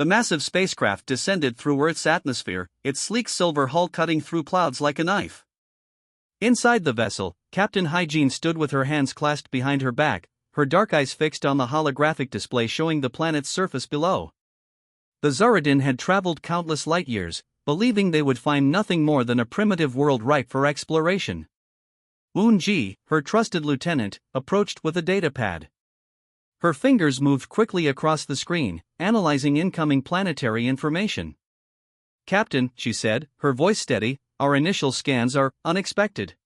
The massive spacecraft descended through Earth's atmosphere, its sleek silver hull cutting through clouds like a knife. Inside the vessel, Captain Hygiene stood with her hands clasped behind her back, her dark eyes fixed on the holographic display showing the planet's surface below. The Zaradin had traveled countless light years, believing they would find nothing more than a primitive world ripe for exploration. Ji, her trusted lieutenant, approached with a datapad. Her fingers moved quickly across the screen, analyzing incoming planetary information. "Captain," she said, her voice steady, "our initial scans are unexpected."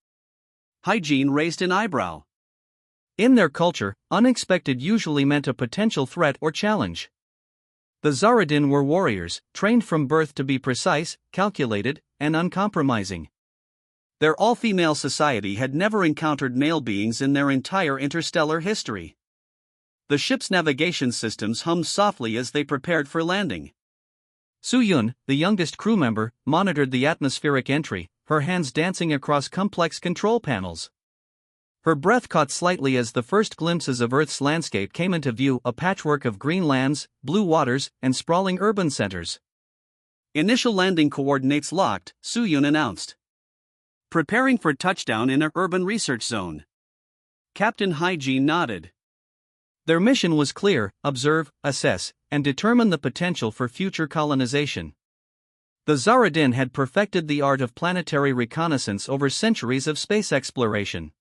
Hygiene raised an eyebrow. In their culture, unexpected usually meant a potential threat or challenge. The Zaradin were warriors, trained from birth to be precise, calculated, and uncompromising. Their all-female society had never encountered male beings in their entire interstellar history. The ship's navigation systems hummed softly as they prepared for landing. Su-yun, the youngest crew member, monitored the atmospheric entry, her hands dancing across complex control panels. Her breath caught slightly as the first glimpses of Earth's landscape came into view, a patchwork of green lands, blue waters, and sprawling urban centers. "Initial landing coordinates locked," Su-yun announced. "Preparing for touchdown in an urban research zone." Captain Hygiene nodded. Their mission was clear: observe, assess, and determine the potential for future colonization. The Zaradin had perfected the art of planetary reconnaissance over centuries of space exploration.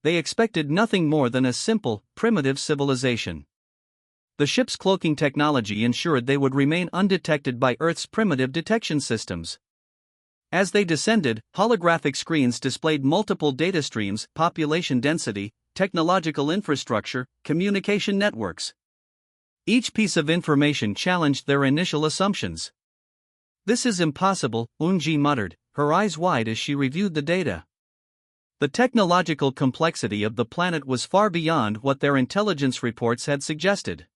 They expected nothing more than a simple, primitive civilization. The ship's cloaking technology ensured they would remain undetected by Earth's primitive detection systems. As they descended, holographic screens displayed multiple data streams: population density, technological infrastructure, communication networks. Each piece of information challenged their initial assumptions. "This is impossible," Ji muttered, her eyes wide as she reviewed the data. The technological complexity of the planet was far beyond what their intelligence reports had suggested.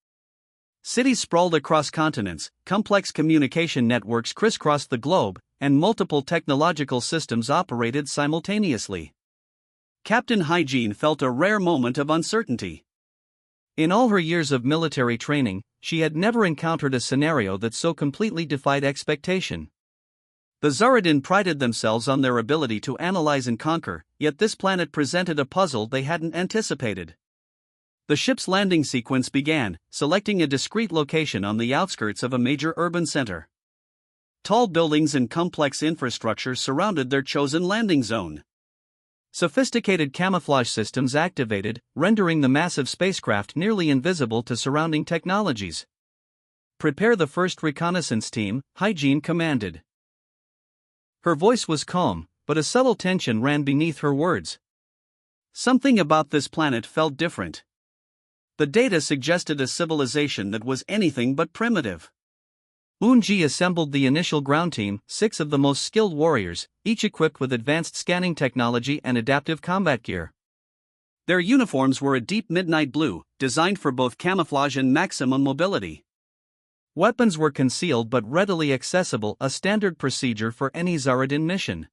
Cities sprawled across continents, complex communication networks crisscrossed the globe, and multiple technological systems operated simultaneously. Captain Hygiene felt a rare moment of uncertainty. In all her years of military training, she had never encountered a scenario that so completely defied expectation. The Zaradin prided themselves on their ability to analyze and conquer, yet this planet presented a puzzle they hadn't anticipated. The ship's landing sequence began, selecting a discrete location on the outskirts of a major urban center. Tall buildings and complex infrastructure surrounded their chosen landing zone. Sophisticated camouflage systems activated, rendering the massive spacecraft nearly invisible to surrounding technologies. "Prepare the first reconnaissance team," Hygiene commanded. Her voice was calm, but a subtle tension ran beneath her words. Something about this planet felt different. The data suggested a civilization that was anything but primitive. Ji assembled the initial ground team, 6 of the most skilled warriors, each equipped with advanced scanning technology and adaptive combat gear. Their uniforms were a deep midnight blue, designed for both camouflage and maximum mobility. Weapons were concealed but readily accessible, a standard procedure for any Zaradin mission.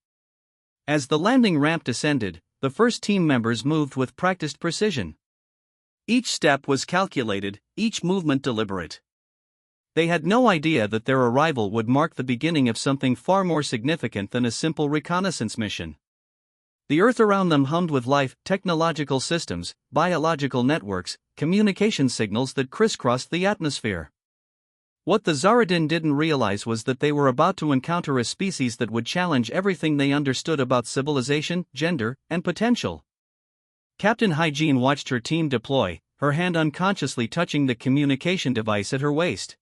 As the landing ramp descended, the first team members moved with practiced precision. Each step was calculated, each movement deliberate. They had no idea that their arrival would mark the beginning of something far more significant than a simple reconnaissance mission. The Earth around them hummed with life: technological systems, biological networks, communication signals that crisscrossed the atmosphere. What the Zaradin didn't realize was that they were about to encounter a species that would challenge everything they understood about civilization, gender, and potential. Captain Hygiene watched her team deploy, her hand unconsciously touching the communication device at her waist.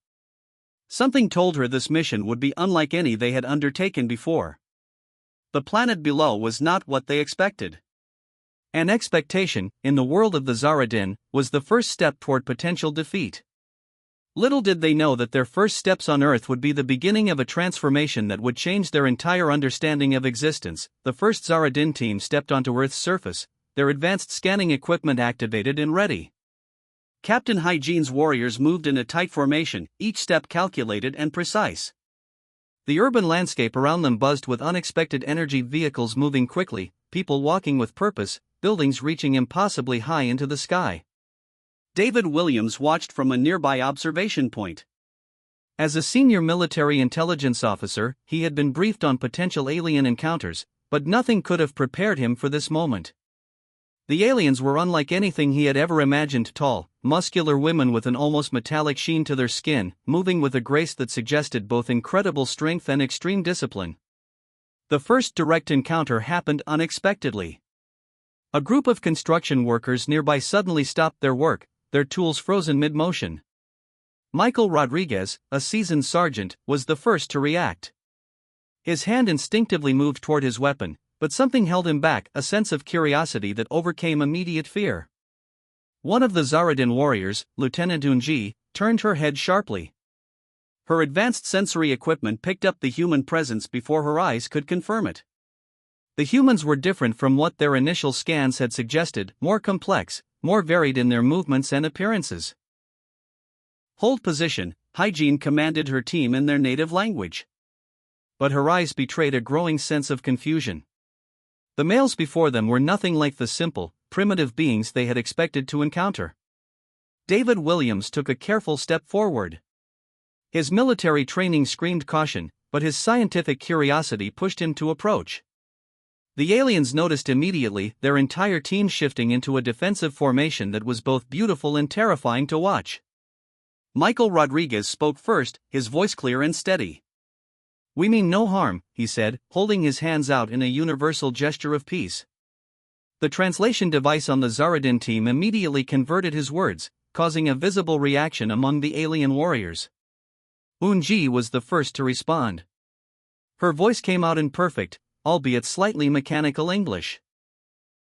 Something told her this mission would be unlike any they had undertaken before. The planet below was not what they expected. An expectation, in the world of the Zaradin, was the first step toward potential defeat. Little did they know that their first steps on Earth would be the beginning of a transformation that would change their entire understanding of existence. The first Zaradin team stepped onto Earth's surface, their advanced scanning equipment activated and ready. Captain Hygiene's warriors moved in a tight formation, each step calculated and precise. The urban landscape around them buzzed with unexpected energy: vehicles moving quickly, people walking with purpose, buildings reaching impossibly high into the sky. David Williams watched from a nearby observation point. As a senior military intelligence officer, he had been briefed on potential alien encounters, but nothing could have prepared him for this moment. The aliens were unlike anything he had ever imagined: tall, muscular women with an almost metallic sheen to their skin, moving with a grace that suggested both incredible strength and extreme discipline. The first direct encounter happened unexpectedly. A group of construction workers nearby suddenly stopped their work, their tools frozen mid-motion. Michael Rodriguez, a seasoned sergeant, was the first to react. His hand instinctively moved toward his weapon, but something held him back, a sense of curiosity that overcame immediate fear. One of the Zaradin warriors, Lieutenant Unji, turned her head sharply. Her advanced sensory equipment picked up the human presence before her eyes could confirm it. The humans were different from what their initial scans had suggested, more complex, more varied in their movements and appearances. "Hold position," Hygiene commanded her team in their native language. But her eyes betrayed a growing sense of confusion. The males before them were nothing like the simple, primitive beings they had expected to encounter. David Williams took a careful step forward. His military training screamed caution, but his scientific curiosity pushed him to approach. The aliens noticed immediately, their entire team shifting into a defensive formation that was both beautiful and terrifying to watch. Michael Rodriguez spoke first, his voice clear and steady. "We mean no harm," he said, holding his hands out in a universal gesture of peace. The translation device on the Zaradin team immediately converted his words, causing a visible reaction among the alien warriors. Unji was the first to respond. Her voice came out in perfect, albeit slightly mechanical English.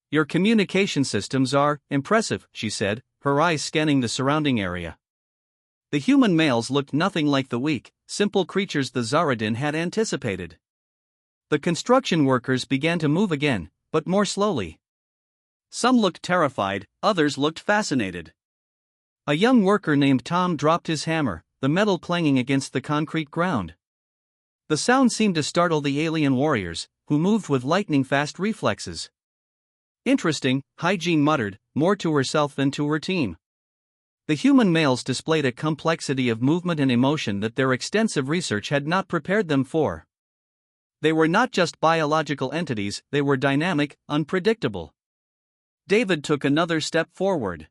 "Your communication systems are impressive," she said, her eyes scanning the surrounding area. The human males looked nothing like the weak, simple creatures the Zaradin had anticipated. The construction workers began to move again, but more slowly. Some looked terrified, others looked fascinated. A young worker named Tom dropped his hammer, the metal clanging against the concrete ground. The sound seemed to startle the alien warriors, who moved with lightning-fast reflexes. "Interesting," Hygiene muttered, more to herself than to her team. The human males displayed a complexity of movement and emotion that their extensive research had not prepared them for. They were not just biological entities, they were dynamic, unpredictable. David took another step forward.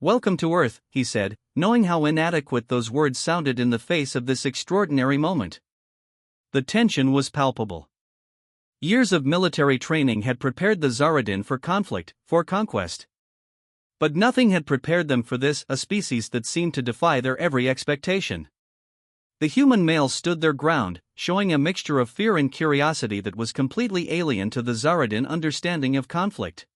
"Welcome to Earth," he said, knowing how inadequate those words sounded in the face of this extraordinary moment. The tension was palpable. Years of military training had prepared the Zaradin for conflict, for conquest. But nothing had prepared them for this, a species that seemed to defy their every expectation. The human males stood their ground, showing a mixture of fear and curiosity that was completely alien to the Zaradin understanding of conflict.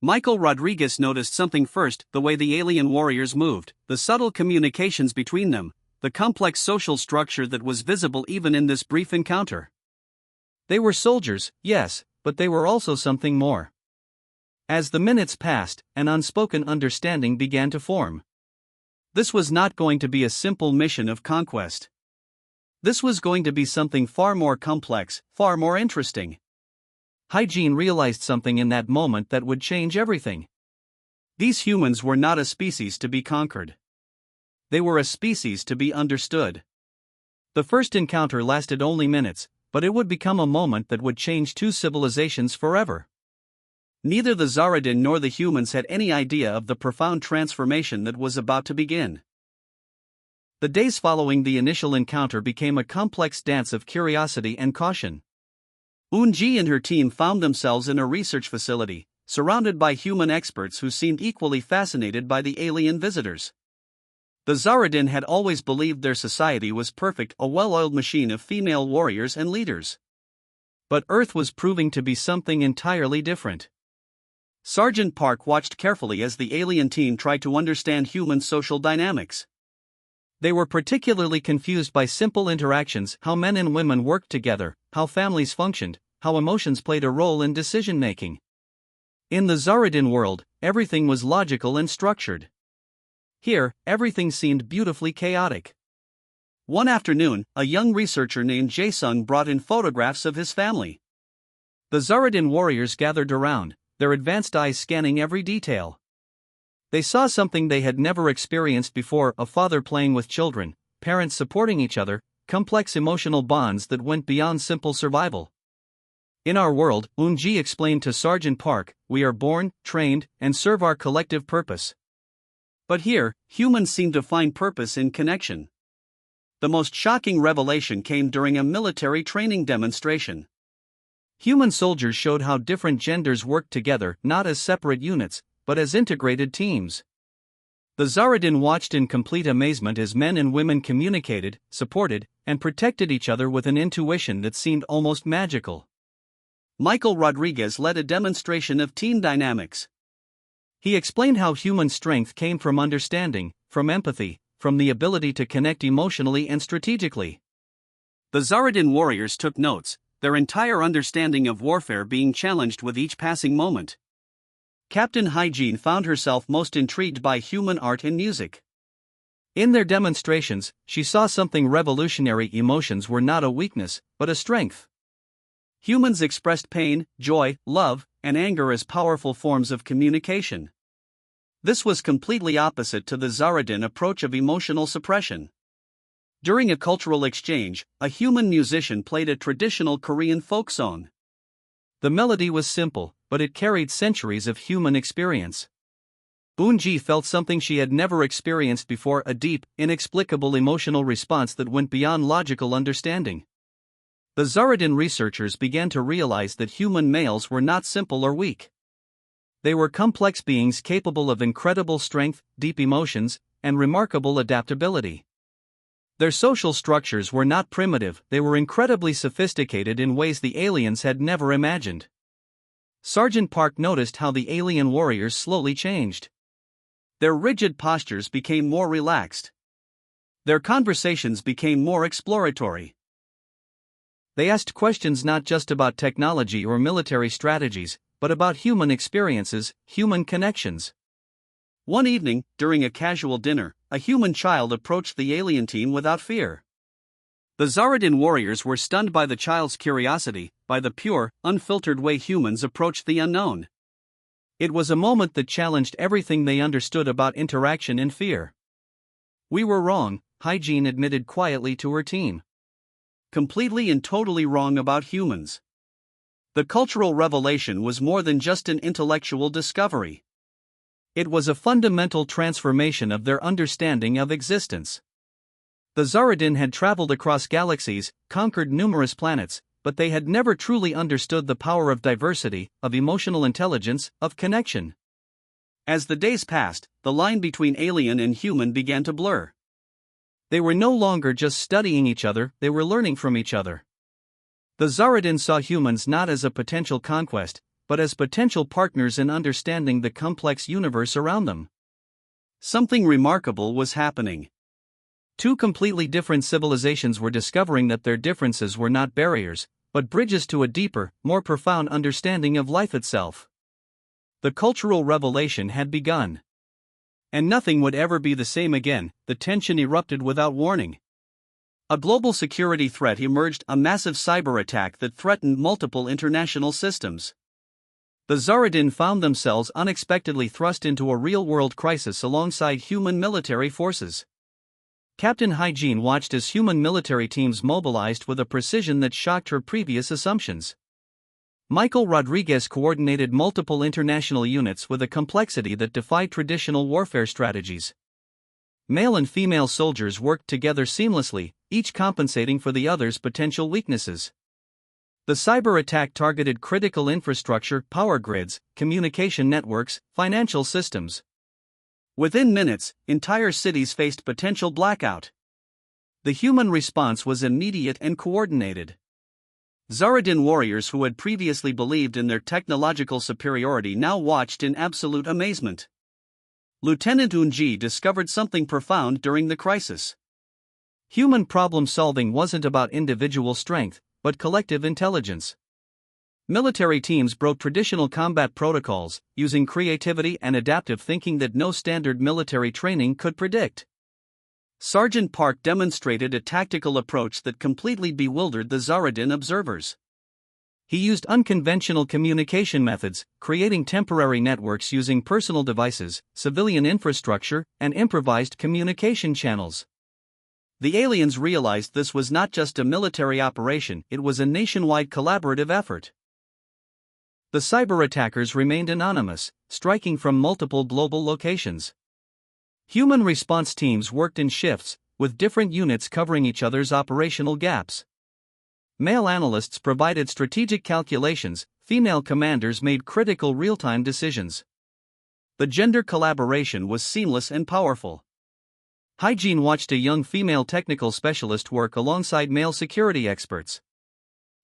Michael Rodriguez noticed something first: the way the alien warriors moved, the subtle communications between them, the complex social structure that was visible even in this brief encounter. They were soldiers, yes, but they were also something more. As the minutes passed, an unspoken understanding began to form. This was not going to be a simple mission of conquest. This was going to be something far more complex, far more interesting. Hygiene realized something in that moment that would change everything. These humans were not a species to be conquered. They were a species to be understood. The first encounter lasted only minutes, but it would become a moment that would change two civilizations forever. Neither the Zaradin nor the humans had any idea of the profound transformation that was about to begin. The days following the initial encounter became a complex dance of curiosity and caution. Unji and her team found themselves in a research facility, surrounded by human experts who seemed equally fascinated by the alien visitors. The Zaradin had always believed their society was perfect, a well-oiled machine of female warriors and leaders. But Earth was proving to be something entirely different. Sergeant Park watched carefully as the alien team tried to understand human social dynamics. They were particularly confused by simple interactions: how men and women worked together, how families functioned, how emotions played a role in decision-making. In the Zaradin world, everything was logical and structured. Here, everything seemed beautifully chaotic. One afternoon, a young researcher named Jae-sung brought in photographs of his family. The Zaradin warriors gathered around, their advanced eyes scanning every detail. They saw something they had never experienced before: a father playing with children, parents supporting each other, complex emotional bonds that went beyond simple survival. In our world, Unji explained to Sergeant Park, we are born, trained, and serve our collective purpose. But here, humans seem to find purpose in connection. The most shocking revelation came during a military training demonstration. Human soldiers showed how different genders worked together not as separate units, but as integrated teams. The Zaradin watched in complete amazement as men and women communicated, supported, and protected each other with an intuition that seemed almost magical. Michael Rodriguez led a demonstration of team dynamics. He explained how human strength came from understanding, from empathy, from the ability to connect emotionally and strategically. The Zaradin warriors took notes, their entire understanding of warfare being challenged with each passing moment. Captain Hygiene found herself most intrigued by human art and music. In their demonstrations, she saw something revolutionary: emotions were not a weakness, but a strength. Humans expressed pain, joy, love, and anger as powerful forms of communication. This was completely opposite to the Zaradin approach of emotional suppression. During a cultural exchange, a human musician played a traditional Korean folk song. The melody was simple, but it carried centuries of human experience. Unji felt something she had never experienced before: a deep, inexplicable emotional response that went beyond logical understanding. The Zaradin researchers began to realize that human males were not simple or weak. They were complex beings capable of incredible strength, deep emotions, and remarkable adaptability. Their social structures were not primitive, they were incredibly sophisticated in ways the aliens had never imagined. Sergeant Park noticed how the alien warriors slowly changed. Their rigid postures became more relaxed. Their conversations became more exploratory. They asked questions not just about technology or military strategies, but about human experiences, human connections. One evening, during a casual dinner, a human child approached the alien team without fear. The Zaradin warriors were stunned by the child's curiosity, by the pure, unfiltered way humans approached the unknown. It was a moment that challenged everything they understood about interaction and fear. We were wrong, Hygiene admitted quietly to her team. Completely and totally wrong about humans. The cultural revelation was more than just an intellectual discovery. It was a fundamental transformation of their understanding of existence. The Zaradin had traveled across galaxies, conquered numerous planets, but they had never truly understood the power of diversity, of emotional intelligence, of connection. As the days passed, the line between alien and human began to blur. They were no longer just studying each other, they were learning from each other. The Zaradin saw humans not as a potential conquest, but as potential partners in understanding the complex universe around them. Something remarkable was happening. Two completely different civilizations were discovering that their differences were not barriers, but bridges to a deeper, more profound understanding of life itself. The cultural revelation had begun. And nothing would ever be the same again. The tension erupted without warning. A global security threat emerged, a massive cyber attack that threatened multiple international systems. The Zaradin found themselves unexpectedly thrust into a real-world crisis alongside human military forces. Captain Hygiene watched as human military teams mobilized with a precision that shocked her previous assumptions. Michael Rodriguez coordinated multiple international units with a complexity that defied traditional warfare strategies. Male and female soldiers worked together seamlessly, each compensating for the other's potential weaknesses. The cyber attack targeted critical infrastructure, power grids, communication networks, financial systems. Within minutes, entire cities faced potential blackout. The human response was immediate and coordinated. Zaradin warriors who had previously believed in their technological superiority now watched in absolute amazement. Lieutenant Unji discovered something profound during the crisis. Human problem-solving wasn't about individual strength, but collective intelligence. Military teams broke traditional combat protocols, using creativity and adaptive thinking that no standard military training could predict. Sergeant Park demonstrated a tactical approach that completely bewildered the Zaradin observers. He used unconventional communication methods, creating temporary networks using personal devices, civilian infrastructure, and improvised communication channels. The aliens realized this was not just a military operation, it was a nationwide collaborative effort. The cyber attackers remained anonymous, striking from multiple global locations. Human response teams worked in shifts, with different units covering each other's operational gaps. Male analysts provided strategic calculations, female commanders made critical real-time decisions. The gender collaboration was seamless and powerful. Hygiene watched a young female technical specialist work alongside male security experts.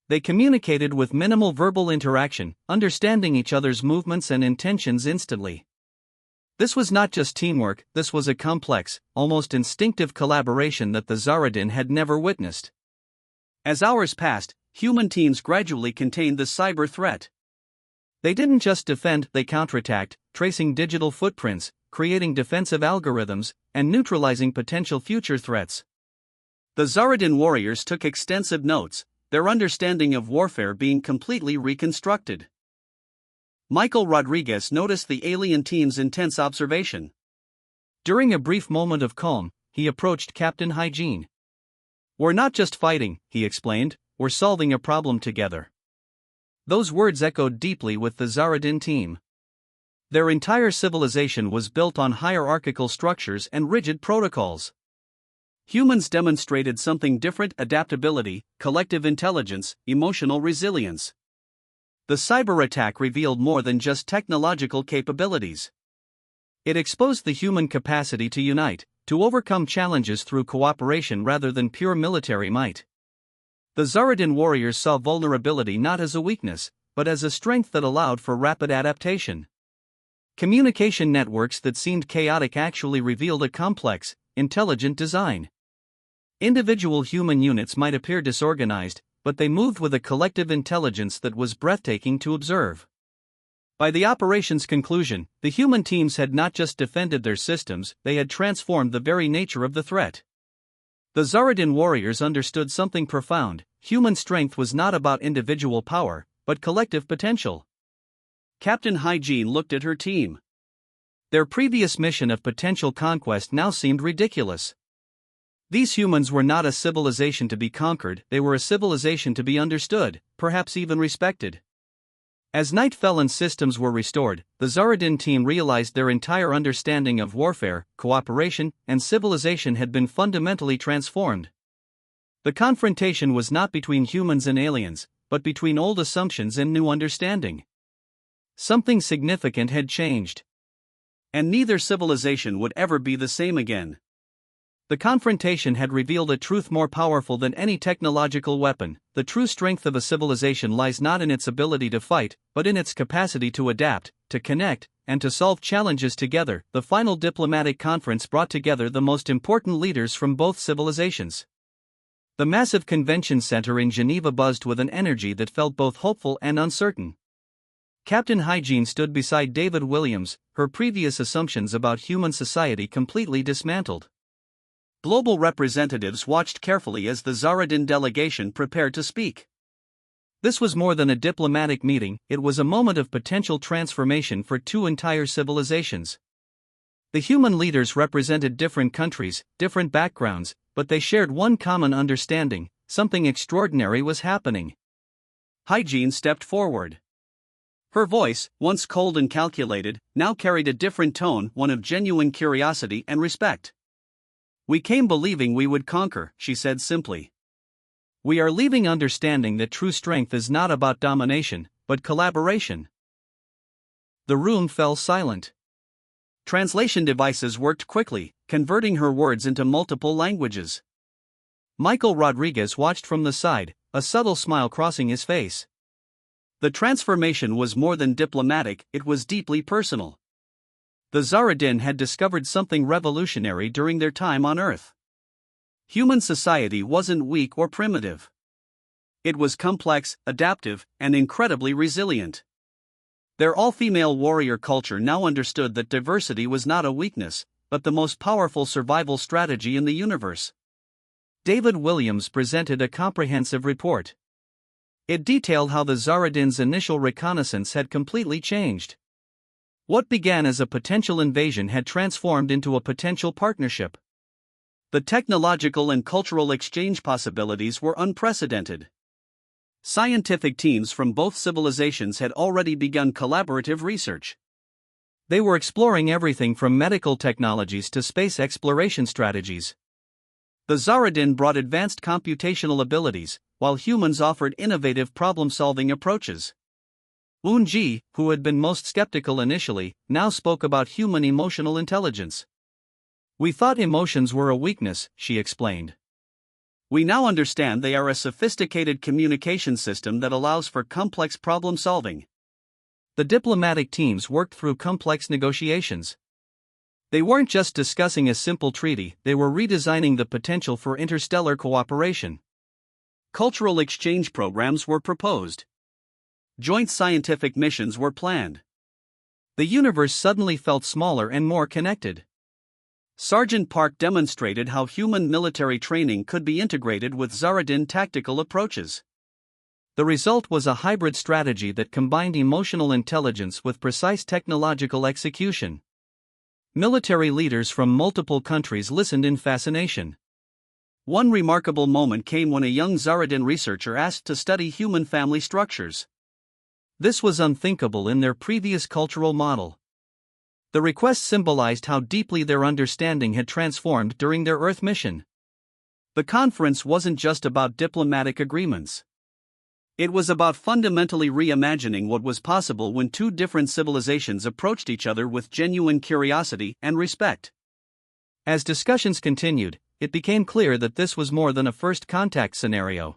They communicated with minimal verbal interaction, understanding each other's movements and intentions instantly. This was not just teamwork, this was a complex, almost instinctive collaboration that the Zaradin had never witnessed. As hours passed, human teams gradually contained the cyber threat. They didn't just defend, they counterattacked, tracing digital footprints, creating defensive algorithms, and neutralizing potential future threats. The Zaradin warriors took extensive notes, their understanding of warfare being completely reconstructed. Michael Rodriguez noticed the alien team's intense observation. During a brief moment of calm, he approached Captain Hygiene. "We're not just fighting," he explained, "we're solving a problem together." Those words echoed deeply with the Zaradin team. Their entire civilization was built on hierarchical structures and rigid protocols. Humans demonstrated something different: adaptability, collective intelligence, emotional resilience. The cyber attack revealed more than just technological capabilities. It exposed the human capacity to unite, to overcome challenges through cooperation rather than pure military might. The Zaradin warriors saw vulnerability not as a weakness, but as a strength that allowed for rapid adaptation. Communication networks that seemed chaotic actually revealed a complex, intelligent design. Individual human units might appear disorganized, but they moved with a collective intelligence that was breathtaking to observe. By the operation's conclusion, the human teams had not just defended their systems, they had transformed the very nature of the threat. The Zaradin warriors understood something profound: human strength was not about individual power, but collective potential. Captain Hygiene looked at her team. Their previous mission of potential conquest now seemed ridiculous. These humans were not a civilization to be conquered, they were a civilization to be understood, perhaps even respected. As night fell and systems were restored, the Zaradin team realized their entire understanding of warfare, cooperation, and civilization had been fundamentally transformed. The confrontation was not between humans and aliens, but between old assumptions and new understanding. Something significant had changed. And neither civilization would ever be the same again. The confrontation had revealed a truth more powerful than any technological weapon: the true strength of a civilization lies not in its ability to fight, but in its capacity to adapt, to connect, and to solve challenges together. The final diplomatic conference brought together the most important leaders from both civilizations. The massive convention center in Geneva buzzed with an energy that felt both hopeful and uncertain. Captain Hygiene stood beside David Williams, her previous assumptions about human society completely dismantled. Global representatives watched carefully as the Zaradin delegation prepared to speak. This was more than a diplomatic meeting, it was a moment of potential transformation for two entire civilizations. The human leaders represented different countries, different backgrounds, but they shared one common understanding: something extraordinary was happening. Hygiene stepped forward. Her voice, once cold and calculated, now carried a different tone, one of genuine curiosity and respect. "We came believing we would conquer," she said simply. "We are leaving understanding that true strength is not about domination, but collaboration." The room fell silent. Translation devices worked quickly, converting her words into multiple languages. Michael Rodriguez watched from the side, a subtle smile crossing his face. The transformation was more than diplomatic, it was deeply personal. The Zaradin had discovered something revolutionary during their time on Earth. Human society wasn't weak or primitive. It was complex, adaptive, and incredibly resilient. Their all-female warrior culture now understood that diversity was not a weakness, but the most powerful survival strategy in the universe. David Williams presented a comprehensive report. It detailed how the Zaradin's initial reconnaissance had completely changed. What began as a potential invasion had transformed into a potential partnership. The technological and cultural exchange possibilities were unprecedented. Scientific teams from both civilizations had already begun collaborative research. They were exploring everything from medical technologies to space exploration strategies. The Zaradin brought advanced computational abilities, while humans offered innovative problem-solving approaches. Unji, who had been most skeptical initially, now spoke about human emotional intelligence. "We thought emotions were a weakness," she explained. "We now understand they are a sophisticated communication system that allows for complex problem-solving." The diplomatic teams worked through complex negotiations. They weren't just discussing a simple treaty, they were redesigning the potential for interstellar cooperation. Cultural exchange programs were proposed. Joint scientific missions were planned. The universe suddenly felt smaller and more connected. Sergeant Park demonstrated how human military training could be integrated with Zaradin tactical approaches. The result was a hybrid strategy that combined emotional intelligence with precise technological execution. Military leaders from multiple countries listened in fascination. One remarkable moment came when a young Zaradin researcher asked to study human family structures. This was unthinkable in their previous cultural model. The request symbolized how deeply their understanding had transformed during their Earth mission. The conference wasn't just about diplomatic agreements. It was about fundamentally reimagining what was possible when two different civilizations approached each other with genuine curiosity and respect. As discussions continued, it became clear that this was more than a first contact scenario.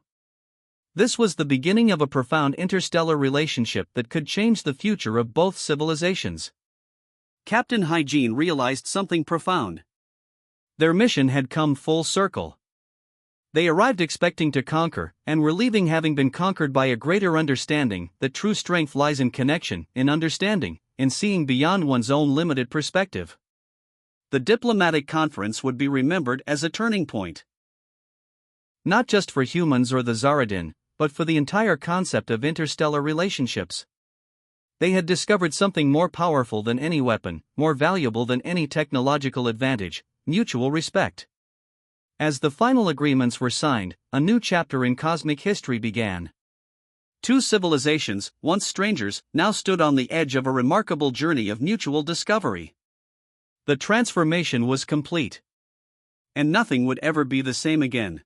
This was the beginning of a profound interstellar relationship that could change the future of both civilizations. Captain Hygiene realized something profound. Their mission had come full circle. They arrived expecting to conquer, and were leaving having been conquered by a greater understanding that true strength lies in connection, in understanding, in seeing beyond one's own limited perspective. The diplomatic conference would be remembered as a turning point. Not just for humans or the Zaradin, but for the entire concept of interstellar relationships. They had discovered something more powerful than any weapon, more valuable than any technological advantage: mutual respect. As the final agreements were signed, a new chapter in cosmic history began. Two civilizations, once strangers, now stood on the edge of a remarkable journey of mutual discovery. The transformation was complete. And nothing would ever be the same again.